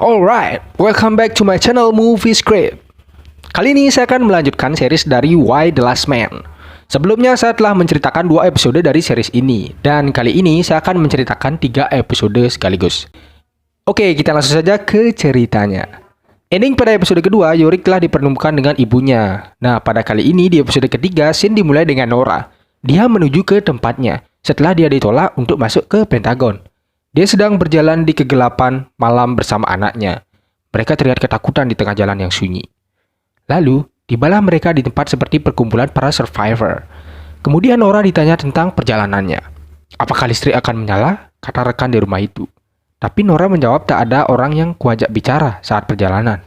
Alright, welcome back to my channel Movie Script. Kali ini saya akan melanjutkan series dari Why the Last Man. Sebelumnya saya telah menceritakan 2 episode dari series ini, dan kali ini saya akan menceritakan 3 episode sekaligus. Oke, kita langsung saja ke ceritanya. Ending pada episode kedua, Yorick telah dipertemukan dengan ibunya. Nah, pada kali ini di episode ketiga, scene dimulai dengan Nora. Dia menuju ke tempatnya setelah dia ditolak untuk masuk ke Pentagon. Dia sedang berjalan di kegelapan malam bersama anaknya. Mereka terlihat ketakutan di tengah jalan yang sunyi. Lalu, tibalah mereka di tempat seperti perkumpulan para survivor. Kemudian Nora ditanya tentang perjalanannya. Apakah listrik akan menyala? Kata rekan di rumah itu. Tapi Nora menjawab tak ada orang yang kuajak bicara saat perjalanan.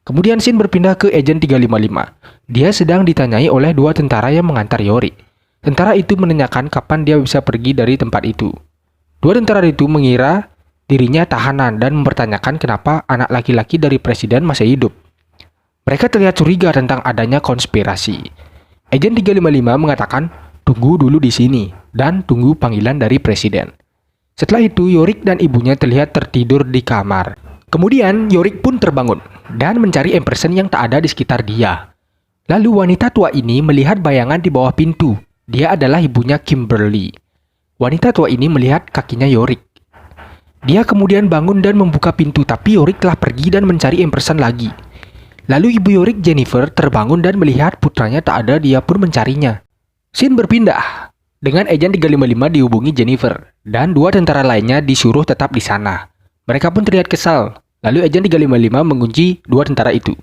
Kemudian scene berpindah ke Agent 355. Dia sedang ditanyai oleh 2 tentara yang mengantar Yorick. Tentara itu menanyakan kapan dia bisa pergi dari tempat itu. 2 tentara itu mengira dirinya tahanan dan mempertanyakan kenapa anak laki-laki dari presiden masih hidup. Mereka terlihat curiga tentang adanya konspirasi. Agent 355 mengatakan, tunggu dulu di sini dan tunggu panggilan dari presiden. Setelah itu, Yorick dan ibunya terlihat tertidur di kamar. Kemudian, Yorick pun terbangun dan mencari Emerson yang tak ada di sekitar dia. Lalu wanita tua ini melihat bayangan di bawah pintu. Dia adalah ibunya Kimberly. Wanita tua ini melihat kakinya Yorick. Dia kemudian bangun dan membuka pintu, tapi Yorick telah pergi dan mencari Emerson lagi. Lalu ibu Yorick, Jennifer, terbangun dan melihat putranya tak ada, dia pun mencarinya. Scene berpindah. Dengan Agent 355 dihubungi Jennifer, dan 2 tentara lainnya disuruh tetap di sana. Mereka pun terlihat kesal. Lalu Agent 355 mengunci 2 tentara itu.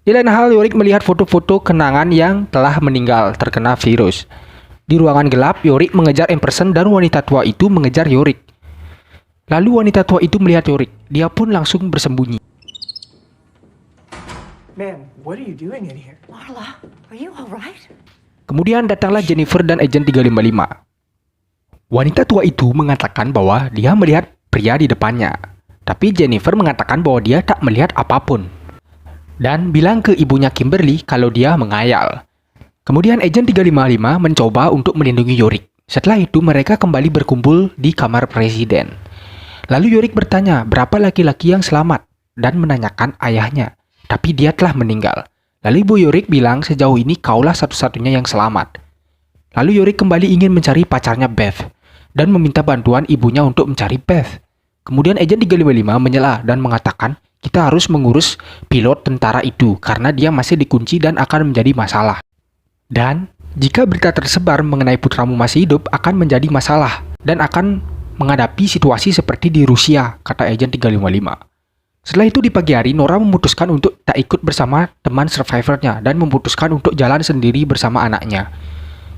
Di lain hal, Yorick melihat foto-foto kenangan yang telah meninggal terkena virus. Di ruangan gelap, Yorick mengejar Emerson dan wanita tua itu mengejar Yorick. Lalu wanita tua itu melihat Yorick. Dia pun langsung bersembunyi. Man, what are you doing in here? Marla, are you alright? Kemudian datanglah Jennifer dan Agent 355. Wanita tua itu mengatakan bahwa dia melihat pria di depannya. Tapi Jennifer mengatakan bahwa dia tak melihat apapun. Dan bilang ke ibunya Kimberly kalau dia mengayal. Kemudian Agent 355 mencoba untuk melindungi Yorick. Setelah itu mereka kembali berkumpul di kamar presiden. Lalu Yorick bertanya berapa laki-laki yang selamat dan menanyakan ayahnya. Tapi dia telah meninggal. Lalu ibu Yorick bilang sejauh ini kaulah satu-satunya yang selamat. Lalu Yorick kembali ingin mencari pacarnya Beth dan meminta bantuan ibunya untuk mencari Beth. Kemudian Agent 355 menyela dan mengatakan kita harus mengurus pilot tentara itu karena dia masih dikunci dan akan menjadi masalah. Dan jika berita tersebar mengenai putramu masih hidup akan menjadi masalah dan akan menghadapi situasi seperti di Rusia, kata Agent 355. Setelah itu di pagi hari, Nora memutuskan untuk tak ikut bersama teman survivornya dan memutuskan untuk jalan sendiri bersama anaknya.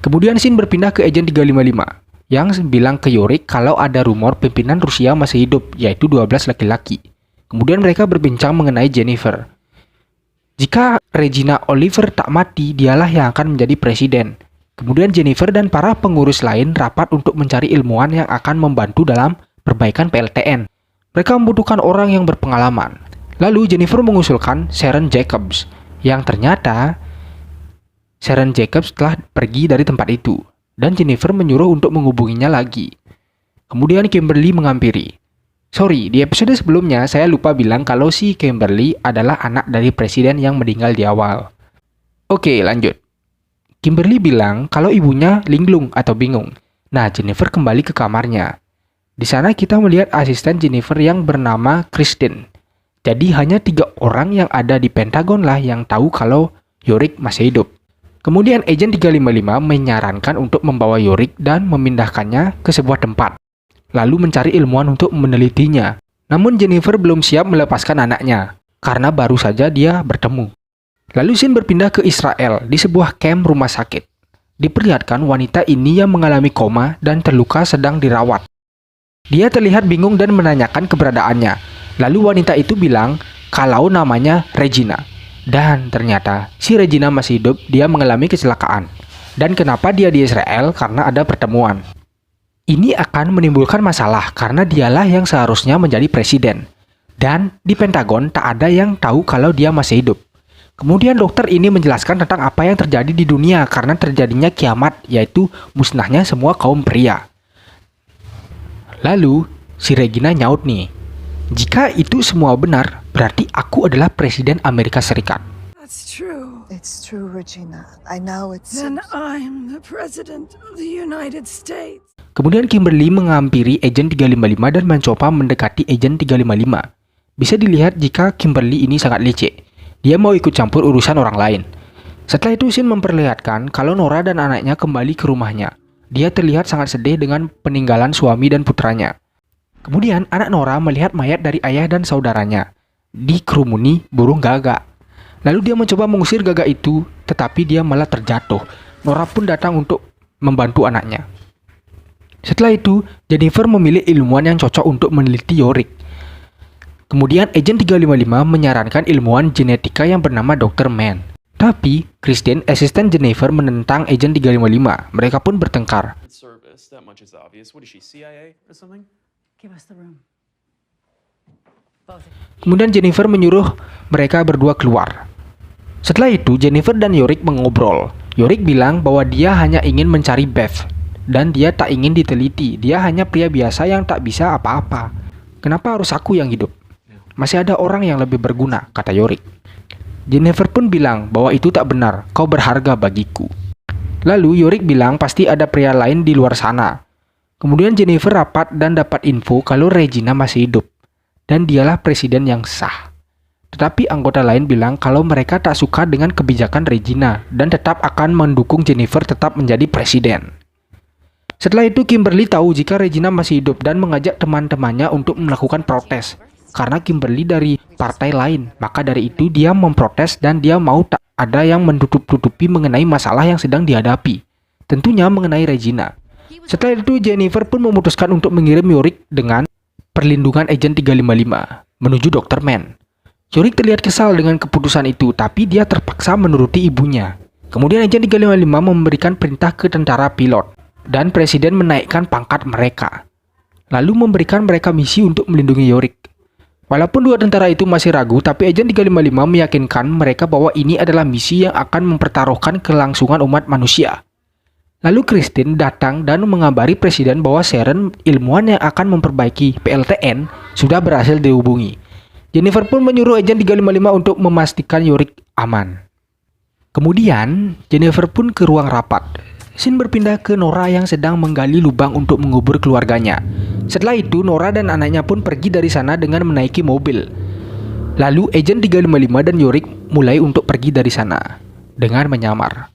Kemudian scene berpindah ke Agent 355 yang bilang ke Yorick kalau ada rumor pimpinan Rusia masih hidup, yaitu 12 laki-laki. Kemudian mereka berbincang mengenai Jennifer. Jika Regina Oliver tak mati, dialah yang akan menjadi presiden. Kemudian Jennifer dan para pengurus lain rapat untuk mencari ilmuwan yang akan membantu dalam perbaikan PLTN. Mereka membutuhkan orang yang berpengalaman. Lalu Jennifer mengusulkan Sharon Jacobs, yang ternyata Sharon Jacobs telah pergi dari tempat itu, dan Jennifer menyuruh untuk menghubunginya lagi. Kemudian Kimberly menghampiri. Sorry, di episode sebelumnya saya lupa bilang kalau si Kimberly adalah anak dari presiden yang meninggal di awal. Oke, lanjut. Kimberly bilang kalau ibunya linglung atau bingung. Nah, Jennifer kembali ke kamarnya. Di sana kita melihat asisten Jennifer yang bernama Kristen. Jadi hanya 3 orang yang ada di Pentagon lah yang tahu kalau Yorick masih hidup. Kemudian Agent 355 menyarankan untuk membawa Yorick dan memindahkannya ke sebuah tempat. Lalu mencari ilmuwan untuk menelitinya. Namun Jennifer belum siap melepaskan anaknya, karena baru saja dia bertemu. Lalu scene berpindah ke Israel di sebuah camp rumah sakit. Diperlihatkan wanita ini yang mengalami koma dan terluka sedang dirawat. Dia terlihat bingung dan menanyakan keberadaannya. Lalu wanita itu bilang kalau namanya Regina. Dan ternyata si Regina masih hidup, dia mengalami kecelakaan. Dan kenapa dia di Israel? Karena ada pertemuan. Ini akan menimbulkan masalah karena dialah yang seharusnya menjadi presiden. Dan di Pentagon tak ada yang tahu kalau dia masih hidup. Kemudian dokter ini menjelaskan tentang apa yang terjadi di dunia karena terjadinya kiamat, yaitu musnahnya semua kaum pria. Lalu si Regina nyaut nih. Jika itu semua benar, berarti aku adalah Presiden Amerika Serikat. That's true. It's true, Regina. I know it's... Then I'm the President of the United States. Kemudian Kimberly menghampiri Agent 355 dan mencoba mendekati Agent 355. Bisa dilihat jika Kimberly ini sangat licik. Dia mau ikut campur urusan orang lain. Setelah itu Sin memperlihatkan kalau Nora dan anaknya kembali ke rumahnya. Dia terlihat sangat sedih dengan peninggalan suami dan putranya. Kemudian anak Nora melihat mayat dari ayah dan saudaranya dikerumuni burung gagak. Lalu dia mencoba mengusir gagak itu, tetapi dia malah terjatuh. Nora pun datang untuk membantu anaknya. Setelah itu, Jennifer memilih ilmuwan yang cocok untuk meneliti Yorick. Kemudian Agent 355 menyarankan ilmuwan genetika yang bernama Dr. Mann. Tapi, Kristen, asisten Jennifer, menentang Agent 355. Mereka pun bertengkar. Service, that much is obvious. What is she, CIA or something? Give us the room. Both of you. Kemudian Jennifer menyuruh mereka berdua keluar. Setelah itu, Jennifer dan Yorick mengobrol. Yorick bilang bahwa dia hanya ingin mencari Bev. Dan dia tak ingin diteliti. Dia hanya pria biasa yang tak bisa apa-apa. Kenapa harus aku yang hidup? Masih ada orang yang lebih berguna, kata Yorick. Jennifer pun bilang bahwa itu tak benar, kau berharga bagiku. Lalu Yorick bilang pasti ada pria lain di luar sana. Kemudian Jennifer rapat dan dapat info kalau Regina masih hidup. Dan dialah presiden yang sah. Tetapi anggota lain bilang kalau mereka tak suka dengan kebijakan Regina dan tetap akan mendukung Jennifer tetap menjadi presiden. Setelah itu Kimberly tahu jika Regina masih hidup dan mengajak teman-temannya untuk melakukan protes. Karena Kimberly dari partai lain, maka dari itu dia memprotes dan dia mau tak ada yang menutup-tutupi mengenai masalah yang sedang dihadapi. Tentunya mengenai Regina. Setelah itu Jennifer pun memutuskan untuk mengirim Yorick dengan perlindungan Agent 355 menuju Dr. Mann. Yorick terlihat kesal dengan keputusan itu, tapi dia terpaksa menuruti ibunya. Kemudian Agent 355 memberikan perintah ke tentara pilot dan presiden menaikkan pangkat mereka. Lalu memberikan mereka misi untuk melindungi Yorick. Walaupun dua tentara itu masih ragu, tapi Agent 355 meyakinkan mereka bahwa ini adalah misi yang akan mempertaruhkan kelangsungan umat manusia. Lalu Kristen datang dan mengabari presiden bahwa Sharon, ilmuwan yang akan memperbaiki PLTN, sudah berhasil dihubungi. Jennifer pun menyuruh Agent 355 untuk memastikan Yorick aman. Kemudian, Jennifer pun ke ruang rapat. Sin berpindah ke Nora yang sedang menggali lubang untuk mengubur keluarganya. Setelah itu, Nora dan anaknya pun pergi dari sana dengan menaiki mobil. Lalu, Agent 355 dan Yorick mulai untuk pergi dari sana dengan menyamar.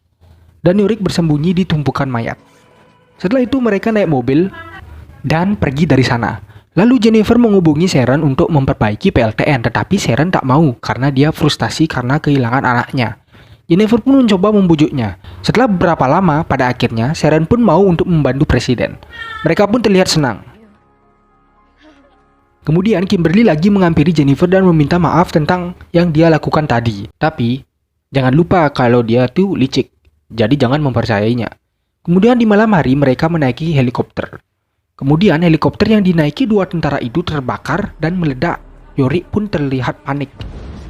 Dan Yorick bersembunyi di tumpukan mayat. Setelah itu, mereka naik mobil dan pergi dari sana. Lalu Jennifer menghubungi Sharon untuk memperbaiki PLTN, tetapi Sharon tak mau karena dia frustasi karena kehilangan anaknya. Jennifer pun mencoba membujuknya. Setelah beberapa lama, pada akhirnya Sharon pun mau untuk membantu presiden. Mereka pun terlihat senang. Kemudian Kimberly lagi menghampiri Jennifer dan meminta maaf tentang yang dia lakukan tadi. Tapi, jangan lupa kalau dia tuh licik. Jadi jangan mempercayainya. Kemudian di malam hari mereka menaiki helikopter. Kemudian helikopter yang dinaiki dua tentara itu terbakar dan meledak. Yorick pun terlihat panik.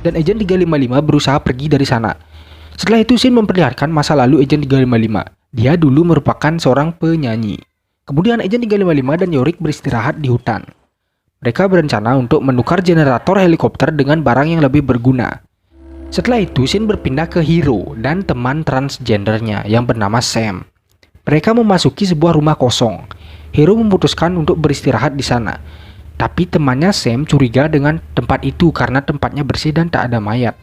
Dan Agent 355 berusaha pergi dari sana. Setelah itu Sin memperlihatkan masa lalu Agent 355. Dia dulu merupakan seorang penyanyi. Kemudian Agent 355 dan Yorick beristirahat di hutan. Mereka berencana untuk menukar generator helikopter dengan barang yang lebih berguna. Setelah itu Sin berpindah ke Hero dan teman transgendernya yang bernama Sam. Mereka memasuki sebuah rumah kosong. Hero memutuskan untuk beristirahat di sana. Tapi temannya Sam curiga dengan tempat itu karena tempatnya bersih dan tak ada mayat.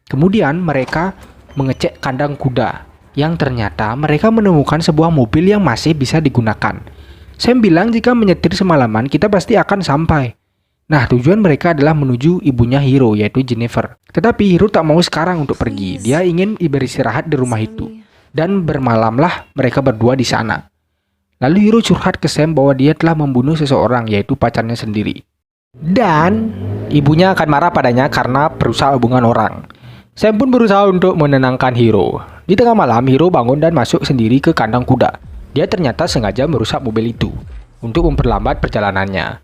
Kemudian mereka mengecek kandang kuda, yang ternyata mereka menemukan sebuah mobil yang masih bisa digunakan. Sam bilang jika menyetir semalaman kita pasti akan sampai. Nah, tujuan mereka adalah menuju ibunya Hero, yaitu Jennifer. Tetapi Hero tak mau sekarang untuk pergi. Dia ingin beristirahat di rumah itu. Dan bermalamlah mereka berdua di sana. Lalu Hero curhat ke Sam bahwa dia telah membunuh seseorang, yaitu pacarnya sendiri. Dan ibunya akan marah padanya karena berusaha hubungan orang. Sam pun berusaha untuk menenangkan Hero. Di tengah malam, Hero bangun dan masuk sendiri ke kandang kuda. Dia ternyata sengaja merusak mobil itu untuk memperlambat perjalanannya.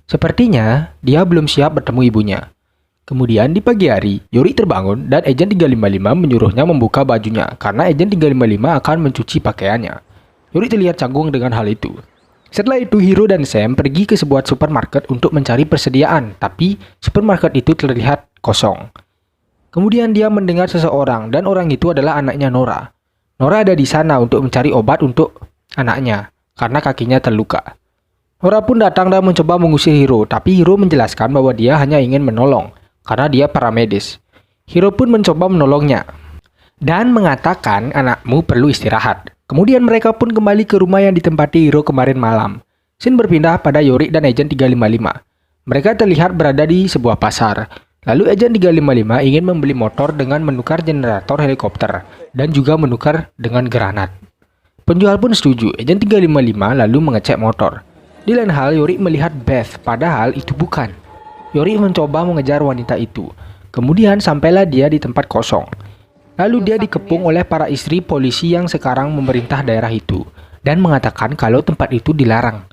Sepertinya dia belum siap bertemu ibunya. Kemudian di pagi hari, Yorick terbangun dan Agent 355 menyuruhnya membuka bajunya karena Agent 355 akan mencuci pakaiannya. Yorick terlihat canggung dengan hal itu. Setelah itu Hiro dan Sam pergi ke sebuah supermarket untuk mencari persediaan, tapi supermarket itu terlihat kosong. Kemudian dia mendengar seseorang dan orang itu adalah anaknya Nora. Nora ada di sana untuk mencari obat untuk anaknya karena kakinya terluka. Nora pun datang dan mencoba mengusir Hiro, tapi Hiro menjelaskan bahwa dia hanya ingin menolong karena dia paramedis. Hiro pun mencoba menolongnya dan mengatakan anakmu perlu istirahat. Kemudian mereka pun kembali ke rumah yang ditempati Hiro kemarin malam. Scene berpindah pada Yorick dan Agent 355. Mereka terlihat berada di sebuah pasar. Lalu Agent 355 ingin membeli motor dengan menukar generator helikopter dan juga menukar dengan granat. Penjual pun setuju. Agent 355 lalu mengecek motor. Di lain hal, Yorick melihat Beth, padahal itu bukan. Yorick mencoba mengejar wanita itu. Kemudian sampailah dia di tempat kosong. Lalu dia dikepung oleh para istri polisi yang sekarang memerintah daerah itu dan mengatakan kalau tempat itu dilarang.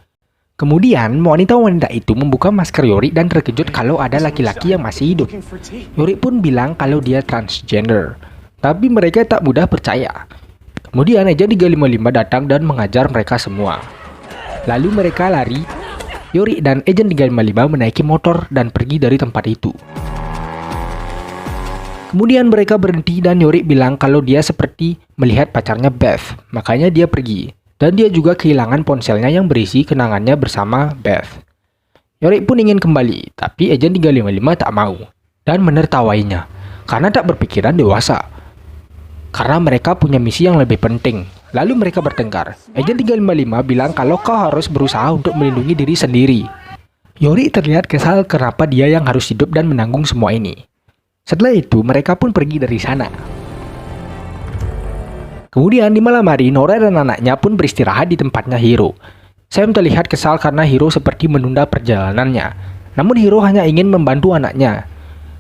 Kemudian wanita-wanita itu membuka masker Yorick dan terkejut kalau ada laki-laki yang masih hidup. Yorick pun bilang kalau dia transgender, tapi mereka tak mudah percaya. Kemudian Agent 355 datang dan mengajar mereka semua. Lalu mereka lari. Yorick dan Agent 355 menaiki motor dan pergi dari tempat itu. Kemudian mereka berhenti dan Yorick bilang kalau dia seperti melihat pacarnya Beth, makanya dia pergi. Dan dia juga kehilangan ponselnya yang berisi kenangannya bersama Beth. Yorick pun ingin kembali, tapi Agent 355 tak mau dan menertawainya karena tak berpikiran dewasa. Karena mereka punya misi yang lebih penting. Lalu mereka bertengkar. Agent 355 bilang kalau kau harus berusaha untuk melindungi diri sendiri. Yorick terlihat kesal kenapa dia yang harus hidup dan menanggung semua ini. Setelah itu, mereka pun pergi dari sana. Kemudian di malam hari, Nora dan anaknya pun beristirahat di tempatnya Hiro. Sam terlihat kesal karena Hiro seperti menunda perjalanannya. Namun Hiro hanya ingin membantu anaknya,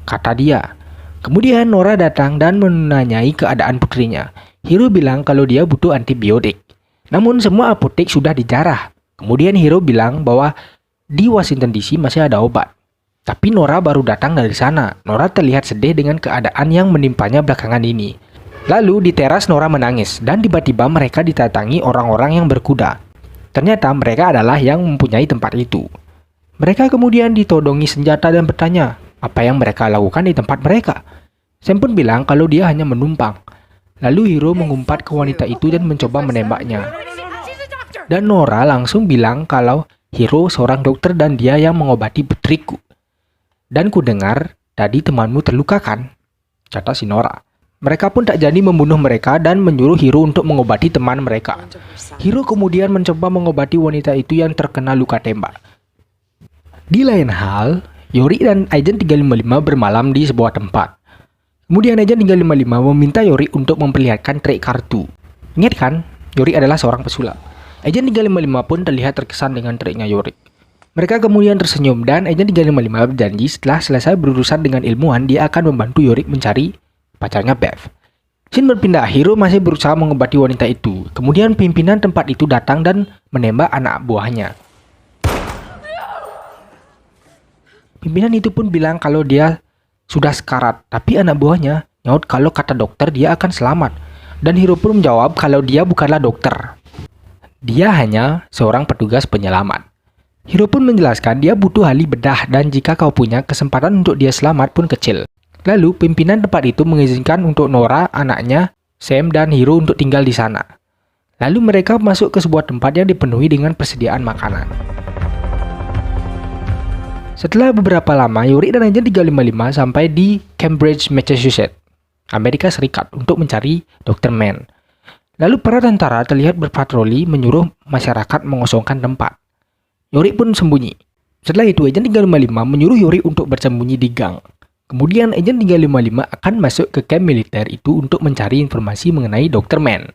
kata dia. Kemudian Nora datang dan menanyai keadaan putrinya. Hiro bilang kalau dia butuh antibiotik. Namun semua apotek sudah dijarah. Kemudian Hiro bilang bahwa di Washington DC masih ada obat. Tapi Nora baru datang dari sana. Nora terlihat sedih dengan keadaan yang menimpanya belakangan ini. Lalu di teras Nora menangis dan tiba-tiba mereka didatangi orang-orang yang berkuda. Ternyata mereka adalah yang mempunyai tempat itu. Mereka kemudian ditodongi senjata dan bertanya apa yang mereka lakukan di tempat mereka. Sam pun bilang kalau dia hanya menumpang. Lalu Hiro mengumpat ke wanita itu dan mencoba menembaknya. Dan Nora langsung bilang kalau Hiro seorang dokter dan dia yang mengobati putriku. Dan ku dengar, tadi temanmu terluka kan? Kata si Nora. Mereka pun tak jadi membunuh mereka dan menyuruh Hiro untuk mengobati teman mereka. Hiro kemudian mencoba mengobati wanita itu yang terkena luka tembak. Di lain hal, Yorick dan Agent 355 bermalam di sebuah tempat. Kemudian Agent 355 meminta Yorick untuk memperlihatkan trik kartu. Ingat kan, Yorick adalah seorang pesulap. Agent 355 pun terlihat terkesan dengan triknya Yorick. Mereka kemudian tersenyum dan Agent 355 berjanji setelah selesai berurusan dengan ilmuwan, dia akan membantu Yorick mencari pacarnya Beth. Scene berpindah, Hiro masih berusaha mengobati wanita itu. Kemudian pimpinan tempat itu datang dan menembak anak buahnya. Pimpinan itu pun bilang kalau dia sudah sekarat, tapi anak buahnya nyaut kalau kata dokter dia akan selamat. Dan Hiro pun menjawab kalau dia bukanlah dokter. Dia hanya seorang petugas penyelamat. Hiro pun menjelaskan dia butuh ahli bedah dan jika kau punya kesempatan untuk dia selamat pun kecil. Lalu pimpinan tempat itu mengizinkan untuk Nora, anaknya, Sam dan Hiro untuk tinggal di sana. Lalu mereka masuk ke sebuah tempat yang dipenuhi dengan persediaan makanan. Setelah beberapa lama, Yorick dan Agent 355 sampai di Cambridge, Massachusetts, Amerika Serikat untuk mencari Dr. Mann. Lalu para tentara terlihat berpatroli menyuruh masyarakat mengosongkan tempat. Yorick pun sembunyi. Setelah itu, Agent 355 menyuruh Yorick untuk bersembunyi di gang. Kemudian Agent 355 akan masuk ke camp militer itu untuk mencari informasi mengenai Dr. Mann.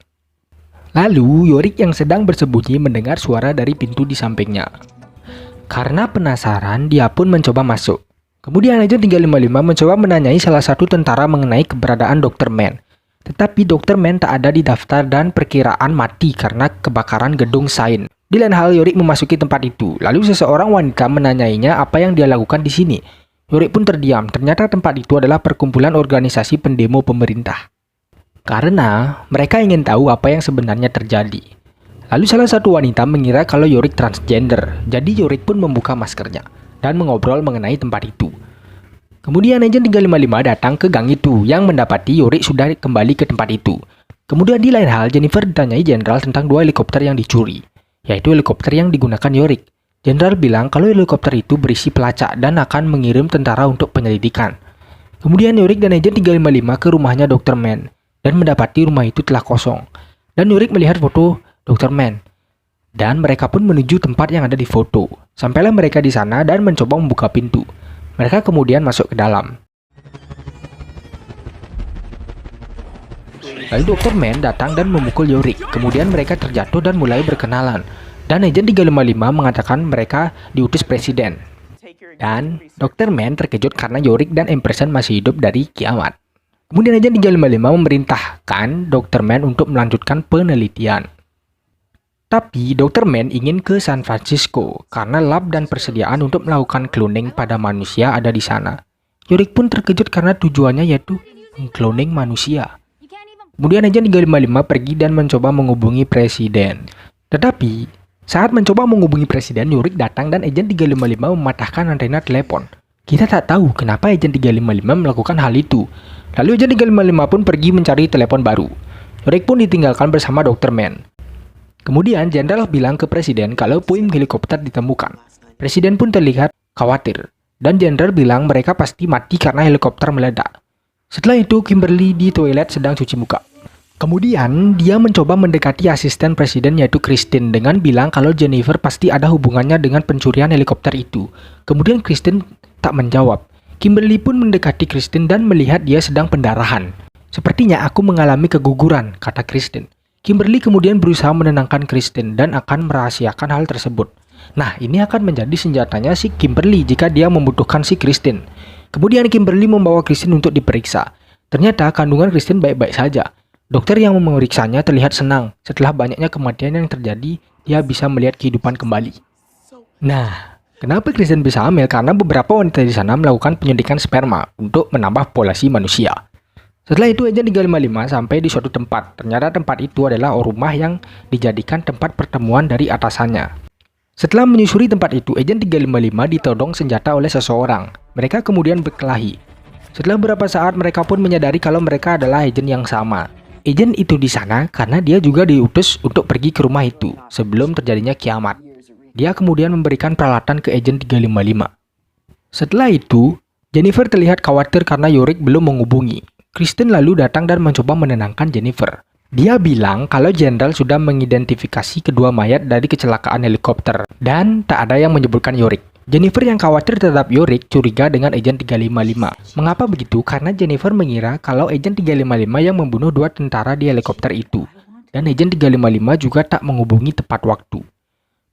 Lalu, Yorick yang sedang bersembunyi mendengar suara dari pintu di sampingnya. Karena penasaran, dia pun mencoba masuk. Kemudian Agent 355 mencoba menanyai salah satu tentara mengenai keberadaan Dr. Mann. Tetapi Dr. Mann tak ada di daftar dan perkiraan mati karena kebakaran gedung Sain. Di lain hal, Yorick memasuki tempat itu. Lalu seseorang wanita menanyainya apa yang dia lakukan di sini. Yorick pun terdiam. Ternyata tempat itu adalah perkumpulan organisasi pendemo pemerintah. Karena mereka ingin tahu apa yang sebenarnya terjadi. Lalu salah satu wanita mengira kalau Yorick transgender, jadi Yorick pun membuka maskernya dan mengobrol mengenai tempat itu. Kemudian agen 355 datang ke gang itu yang mendapati Yorick sudah kembali ke tempat itu. Kemudian di lain hal, Jennifer ditanyai Jenderal tentang 2 helikopter yang dicuri, yaitu helikopter yang digunakan Yorick. Jenderal bilang kalau helikopter itu berisi pelacak dan akan mengirim tentara untuk penyelidikan. Kemudian Yorick dan agen 355 ke rumahnya Dr. Mann dan mendapati rumah itu telah kosong. Dan Yorick melihat foto Dr. Mann. Dan mereka pun menuju tempat yang ada di foto. Sampailah mereka di sana dan mencoba membuka pintu. Mereka kemudian masuk ke dalam. Lalu Dr. Mann datang dan memukul Yorick. Kemudian mereka terjatuh dan mulai berkenalan. Dan agen 355 mengatakan mereka diutus presiden. Dan Dr. Mann terkejut karena Yorick dan Emerson masih hidup dari kiamat. Kemudian agen 355 memerintahkan Dr. Mann untuk melanjutkan penelitian. Tapi Dr. Mann ingin ke San Francisco karena lab dan persediaan untuk melakukan cloning pada manusia ada di sana. Yorick pun terkejut karena tujuannya yaitu mengcloning manusia. Kemudian agen 355 pergi dan mencoba menghubungi presiden. Tetapi saat mencoba menghubungi presiden, Yorick datang dan agen 355 mematahkan antena telepon. Kita tak tahu kenapa agen 355 melakukan hal itu. Lalu agen 355 pun pergi mencari telepon baru. Yorick pun ditinggalkan bersama Dr. Mann. Kemudian Jenderal bilang ke Presiden kalau puing helikopter ditemukan. Presiden pun terlihat khawatir. Dan Jenderal bilang mereka pasti mati karena helikopter meledak. Setelah itu Kimberly di toilet sedang cuci muka. Kemudian dia mencoba mendekati asisten Presiden yaitu Kristen dengan bilang kalau Jennifer pasti ada hubungannya dengan pencurian helikopter itu. Kemudian Kristen tak menjawab. Kimberly pun mendekati Kristen dan melihat dia sedang pendarahan. Sepertinya aku mengalami keguguran, kata Kristen. Kimberly kemudian berusaha menenangkan Kristen dan akan merahasiakan hal tersebut. Nah, ini akan menjadi senjatanya si Kimberly jika dia membutuhkan si Kristen. Kemudian Kimberly membawa Kristen untuk diperiksa. Ternyata kandungan Kristen baik-baik saja. Dokter yang memeriksanya terlihat senang. Setelah banyaknya kematian yang terjadi, dia bisa melihat kehidupan kembali. Nah, kenapa Kristen bisa hamil? Karena beberapa wanita di sana melakukan penyuntikan sperma untuk menambah populasi manusia. Setelah itu agen 355 sampai di suatu tempat. Ternyata tempat itu adalah rumah yang dijadikan tempat pertemuan dari atasannya. Setelah menyusuri tempat itu, agen 355 ditodong senjata oleh seseorang. Mereka kemudian berkelahi. Setelah beberapa saat mereka pun menyadari kalau mereka adalah agen yang sama. Agen itu di sana karena dia juga diutus untuk pergi ke rumah itu sebelum terjadinya kiamat. Dia kemudian memberikan peralatan ke agen 355. Setelah itu, Jennifer terlihat khawatir karena Yorick belum menghubungi. Kristen lalu datang dan mencoba menenangkan Jennifer. Dia bilang kalau Jenderal sudah mengidentifikasi kedua mayat dari kecelakaan helikopter dan tak ada yang menyebutkan Yorick. Jennifer yang khawatir terhadap Yorick curiga dengan agen 355. Mengapa begitu? Karena Jennifer mengira kalau agen 355 yang membunuh 2 tentara di helikopter itu. Dan agen 355 juga tak menghubungi tepat waktu.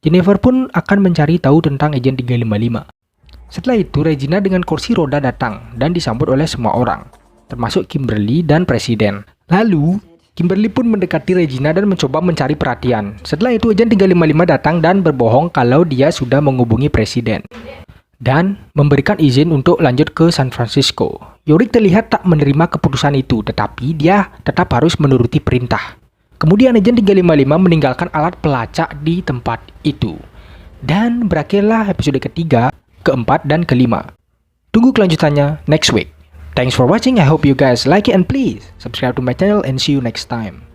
Jennifer pun akan mencari tahu tentang agen 355. Setelah itu Regina dengan kursi roda datang dan disambut oleh semua orang, termasuk Kimberly dan Presiden. Lalu, Kimberly pun mendekati Regina dan mencoba mencari perhatian. Setelah itu, agen 355 datang dan berbohong kalau dia sudah menghubungi Presiden dan memberikan izin untuk lanjut ke San Francisco. Yorick terlihat tak menerima keputusan itu, tetapi dia tetap harus menuruti perintah. Kemudian agen 355 meninggalkan alat pelacak di tempat itu. Dan berakhirlah episode ketiga, keempat, dan kelima. Tunggu kelanjutannya next week. Thanks for watching. I hope you guys like it and please subscribe to my channel and see you next time.